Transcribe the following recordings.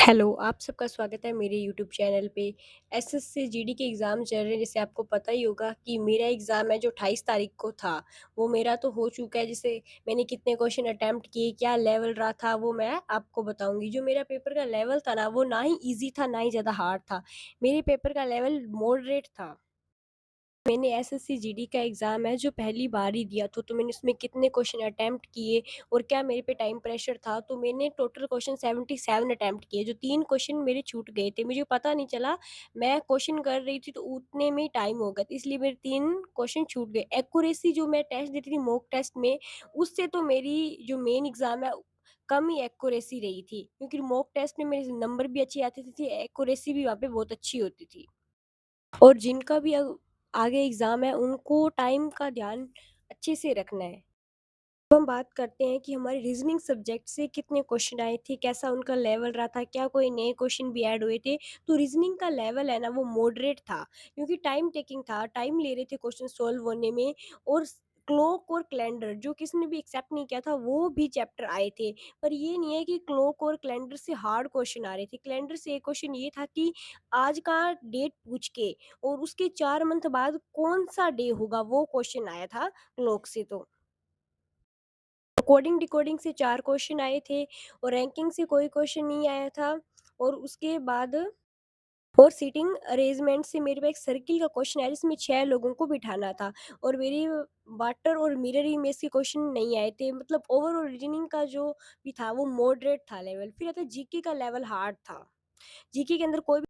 Hello, आप सबका स्वागत है मेरे यूट्यूब चैनल पे। एसएससी जीडी के एग्ज़ाम चल रहे हैं, जैसे आपको पता ही होगा कि मेरा एग्ज़ाम है जो 28 तारीख को था, वो मेरा तो हो चुका है। जैसे मैंने कितने क्वेश्चन अटेम्प्ट किए, क्या लेवल रहा था, वो मैं आपको बताऊँगी। जो मेरा पेपर का लेवल था ना, वो ना ही ईज़ी था, ना ही ज़्यादा हार्ड था। मेरे पेपर का लेवल मॉडरेट था। मैंने एसएससी जीडी का एग्ज़ाम है जो पहली बार ही दिया तो मैंने उसमें कितने क्वेश्चन अटेम्प्ट किए और क्या मेरे पे टाइम प्रेशर था, तो मैंने टोटल क्वेश्चन 77 अटेम्प्ट किए, जो 3 क्वेश्चन मेरे छूट गए थे। मुझे पता नहीं चला, मैं क्वेश्चन कर रही थी तो उतने में ही टाइम हो गया था, इसलिए मेरे 3 क्वेश्चन छूट गए। एक्यूरेसी जो मैं टेस्ट देती थी मॉक टेस्ट में, उससे तो मेरी जो मेन एग्ज़ाम है कम ही एक्यूरेसी रही थी, क्योंकि मॉक टेस्ट में मेरे नंबर भी अच्छे आते थे, एक्यूरेसी भी वहाँ पे बहुत अच्छी होती थी। और जिनका भी आगे एग्ज़ाम है, उनको टाइम का ध्यान अच्छे से रखना है। अब हम बात करते हैं कि हमारे रीज़निंग सब्जेक्ट से कितने क्वेश्चन आए थे, कैसा उनका लेवल रहा था, क्या कोई नए क्वेश्चन भी ऐड हुए थे। तो रीज़निंग का लेवल है ना, वो मॉडरेट था, क्योंकि टाइम टेकिंग था, टाइम ले रहे थे क्वेश्चन सॉल्व होने में। और क्लॉक और कैलेंडर जो किसी ने भी एक्सेप्ट नहीं किया था, वो भी चैप्टर आए थे। पर ये नहीं है कि क्लॉक और कैलेंडर से हार्ड क्वेश्चन आ रहे थे। कैलेंडर से एक क्वेश्चन ये था कि आज का डेट पूछ के और उसके 4 मंथ बाद कौन-सा डे होगा, वो क्वेश्चन आया था क्लॉक से। तो कोडिंग डिकोडिंग से 4 क्वेश्चन आए थे और रैंकिंग से कोई क्वेश्चन नहीं आया था। और उसके बाद और सीटिंग अरेंजमेंट से मेरे पे एक सर्किल का क्वेश्चन आया जिसमें 6 लोगों को बिठाना था, और मेरी वाटर और मिरर इमेज के क्वेश्चन नहीं आए थे। मतलब ओवरऑल रीजनिंग का जो भी था वो मॉडरेट था लेवल। फिर आता है जीके का लेवल हार्ड था। जीके के अंदर कोई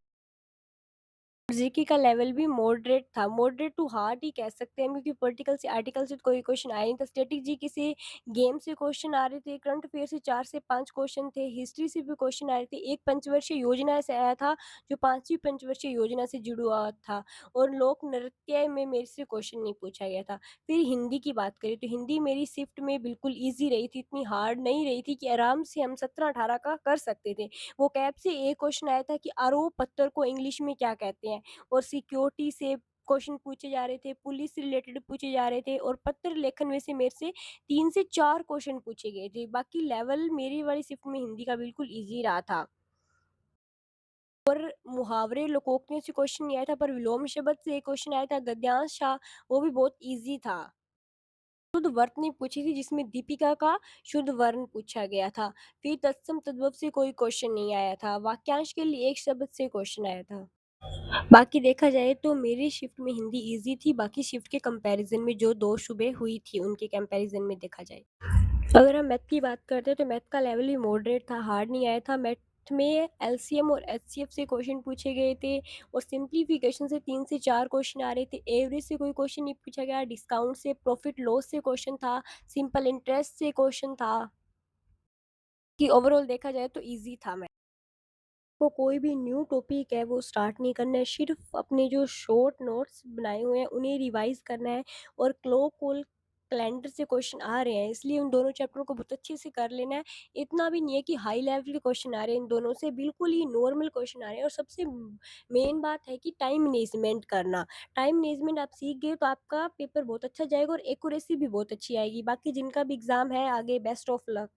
जीके का लेवल भी मॉडरेट था, मॉडरेट टू हार्ड ही कह सकते हैं, क्योंकि पॉलिटिकल से आर्टिकल से तो कोई क्वेश्चन आया नहीं था। स्टैटिक जीके से गेम से क्वेश्चन आ रहे थे, करंट अफेयर से 4 से 5 क्वेश्चन थे, हिस्ट्री से भी क्वेश्चन आ रहे थे, एक पंचवर्षीय योजना से आया था जो 5वीं पंचवर्षीय योजना से जुड़ा हुआ था। और लोक नृत्य में मेरे से क्वेश्चन नहीं पूछा गया था। फिर हिंदी की बात करें तो हिंदी मेरी शिफ्ट में बिल्कुल ईजी रही थी, इतनी हार्ड नहीं रही थी, कि आराम से हम 17-18 का कर सकते थे। वो कैब से एक क्वेश्चन आया था कि आरोप पत्र को इंग्लिश में क्या कहते हैं। और सिक्योरिटी से क्वेश्चन पूछे जा रहे थे, पुलिस से रिलेटेड पूछे जा रहे थे, और पत्र लेखन में से मेरे से 3 से 4 क्वेश्चन पूछे गए थे। बाकी लेवल मेरी वाली शिफ्ट में हिंदी का बिल्कुल ईज़ी रहा था। और मुहावरे, लोकोक्तियों से क्वेश्चन नहीं आया था, पर विलोम शब्द से एक क्वेश्चन आया था, गद्यांश था, वो भी बहुत ईज़ी था। शुद्ध वर्तनी पूछी थी जिसमें दीपिका का शुद्ध वर्ण पूछा गया था। फिर तत्सम तद्भव से कोई क्वेश्चन नहीं आया था। वाक्यांश के लिए एक शब्द से क्वेश्चन आया था। बाकी देखा जाए तो मेरी शिफ्ट में हिंदी ईज़ी थी, बाकी शिफ्ट के कंपैरिज़न में जो 2 सुबह हुई थी, उनके कंपैरिज़न में देखा जाए। अगर हम मैथ की बात करते हैं तो मैथ का लेवल भी मॉडरेट था, हार्ड नहीं आया था। मैथ में एलसीएम और एचसीएफ से क्वेश्चन पूछे गए थे, और सिंप्लीफिकेशन से 3 से 4 क्वेश्चन आ रहे थे। एवरेज से कोई क्वेश्चन नहीं पूछा गया, डिस्काउंट से, प्रॉफिट लॉस से क्वेश्चन था, सिंपल इंटरेस्ट से क्वेश्चन था। कि ओवरऑल देखा जाए तो ईज़ी था। को कोई भी न्यू टॉपिक है वो स्टार्ट नहीं करना है, सिर्फ अपने जो शॉर्ट नोट्स बनाए हुए हैं उन्हें रिवाइज करना है। और क्लॉक और कैलेंडर से क्वेश्चन आ रहे हैं, इसलिए उन दोनों चैप्टरों को बहुत अच्छे से कर लेना है। इतना भी नहीं है कि हाई लेवल के क्वेश्चन आ रहे हैं, इन दोनों से बिल्कुल ही नॉर्मल क्वेश्चन आ रहे हैं। और सबसे मेन बात है कि टाइम मैनेजमेंट करना। टाइम मैनेजमेंट आप सीख गए तो आपका पेपर बहुत अच्छा जाएगा और एक्यूरेसी भी बहुत अच्छी आएगी। बाकी जिनका भी एग्ज़ाम है आगे, बेस्ट ऑफ लक।